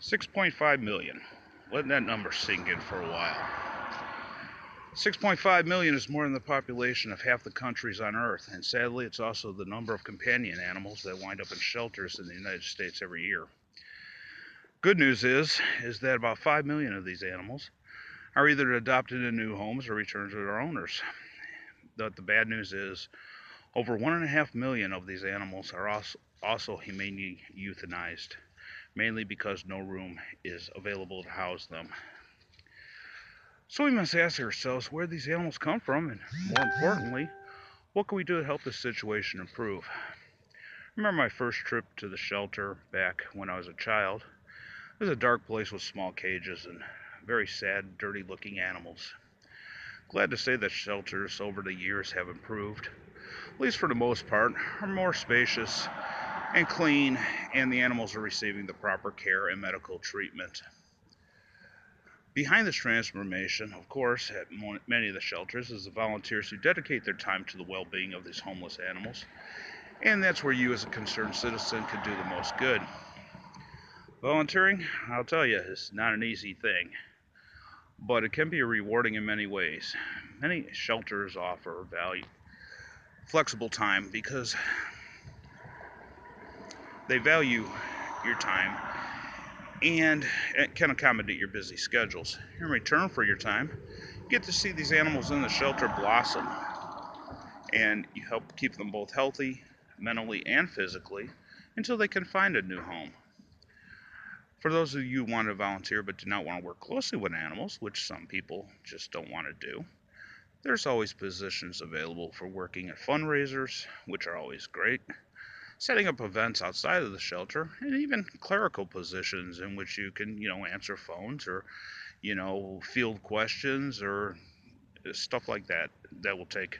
6.5 million. Let that number sink in for a while. 6.5 million is more than the population of half the countries on Earth, and sadly, it's also the number of companion animals that wind up in shelters in the United States every year. Good news is that about 5 million of these animals are either adopted in new homes or returned to their owners. But the bad news is over 1.5 million of these animals are also humanely euthanized, mainly because no room is available to house them. So we must ask ourselves where these animals come from, and more importantly, what can we do to help this situation improve? I remember my first trip to the shelter back when I was a child. It was a dark place with small cages and very sad, dirty looking animals. Glad to say that shelters over the years have improved, at least for the most part, are more spacious and clean, and the animals are receiving the proper care and medical treatment. Behind this transformation, of course, at many of the shelters, is the volunteers who dedicate their time to the well being of these homeless animals, and that's where you, as a concerned citizen, could do the most good. Volunteering, I'll tell you, is not an easy thing, but it can be rewarding in many ways. Many shelters offer flexible time because they value your time and it can accommodate your busy schedules. In return for your time, you get to see these animals in the shelter blossom, and you help keep them both healthy, mentally and physically, until they can find a new home. For those of you who want to volunteer but do not want to work closely with animals, which some people just don't want to do, there's always positions available for working at fundraisers, which are always great, setting up events outside of the shelter, and even clerical positions in which you can, answer phones or, field questions or stuff like that. That will take,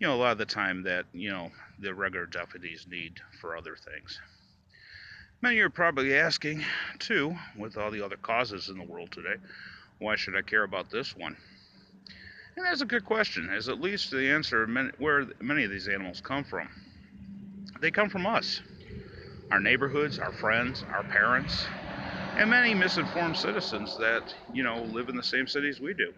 a lot of the time that, the regular deputies need for other things. Many are probably asking, too, with all the other causes in the world today, why should I care about this one? And that's a good question, as at least the answer where many of these animals come from. They come from us, our neighborhoods, our friends, our parents, and many misinformed citizens that, live in the same cities we do.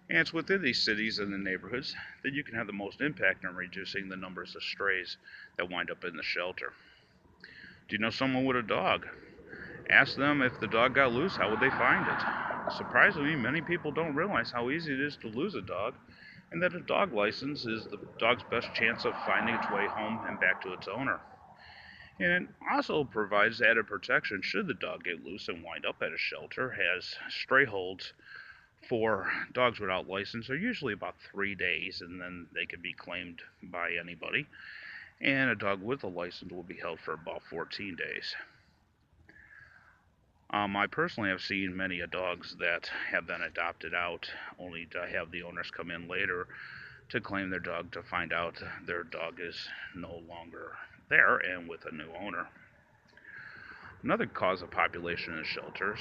And it's within these cities and the neighborhoods that you can have the most impact on reducing the numbers of strays that wind up in the shelter. Do you know someone with a dog? Ask them if the dog got loose, how would they find it? Surprisingly, many people don't realize how easy it is to lose a dog, and that a dog license is the dog's best chance of finding its way home and back to its owner. And it also provides added protection should the dog get loose and wind up at a shelter, as stray holds for dogs without license are usually about 3 days, and then they can be claimed by anybody. And a dog with a license will be held for about 14 days. I personally have seen many dogs that have been adopted out, only to have the owners come in later to claim their dog to find out their dog is no longer there and with a new owner. Another cause of population in shelters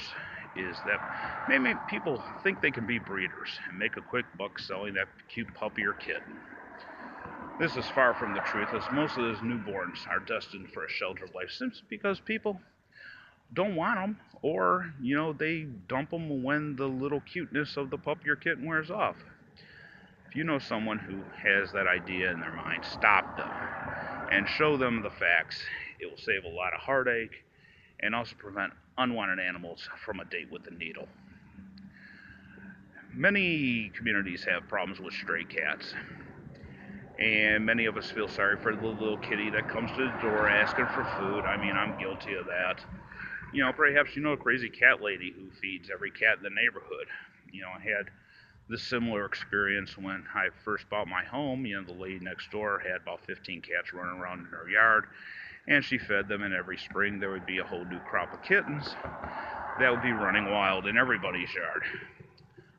is that maybe people think they can be breeders and make a quick buck selling that cute puppy or kitten. This is far from the truth, as most of those newborns are destined for a sheltered life simply because people don't want them, or they dump them when the little cuteness of the puppy or kitten wears off. If you know someone who has that idea in their mind, stop them and show them the facts. It will save a lot of heartache and also prevent unwanted animals from a date with the needle. Many communities have problems with stray cats, and many of us feel sorry for the little kitty that comes to the door asking for food. I mean, I'm guilty of that. Perhaps you know a crazy cat lady who feeds every cat in the neighborhood. I had this similar experience when I first bought my home. The lady next door had about 15 cats running around in her yard, and she fed them, and every spring there would be a whole new crop of kittens that would be running wild in everybody's yard.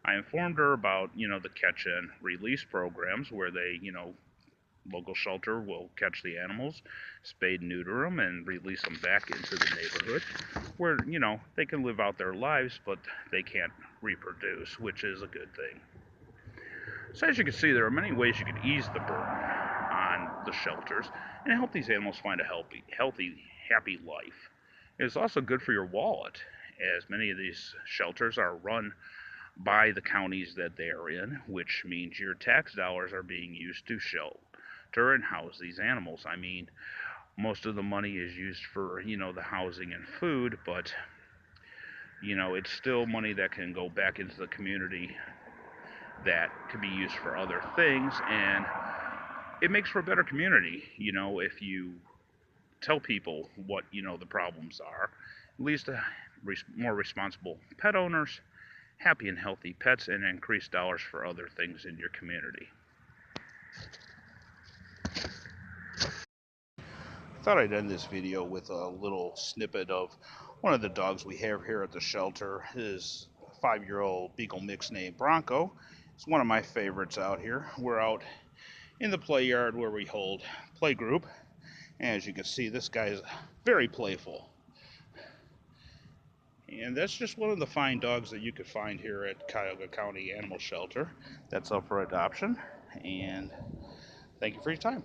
I informed her about, the catch and release programs where they, local shelter will catch the animals, spade and neuter them, and release them back into the neighborhood where, they can live out their lives, but they can't reproduce, which is a good thing. So as you can see, there are many ways you can ease the burden on the shelters and help these animals find a healthy, happy life. It's also good for your wallet, as many of these shelters are run by the counties that they are in, which means your tax dollars are being used to shelter and house these animals. I mean, most of the money is used for, the housing and food, but, it's still money that can go back into the community that could be used for other things, and it makes for a better community, if you tell people what, the problems are. It leads to more responsible pet owners, happy and healthy pets, and increased dollars for other things in your community. I thought I'd end this video with a little snippet of one of the dogs we have here at the shelter. His 5-year-old Beagle mix named Bronco. It's one of my favorites out here. We're out in the play yard where we hold play group. And as you can see, this guy is very playful. And that's just one of the fine dogs that you could find here at Cuyahoga County Animal Shelter that's up for adoption. And thank you for your time.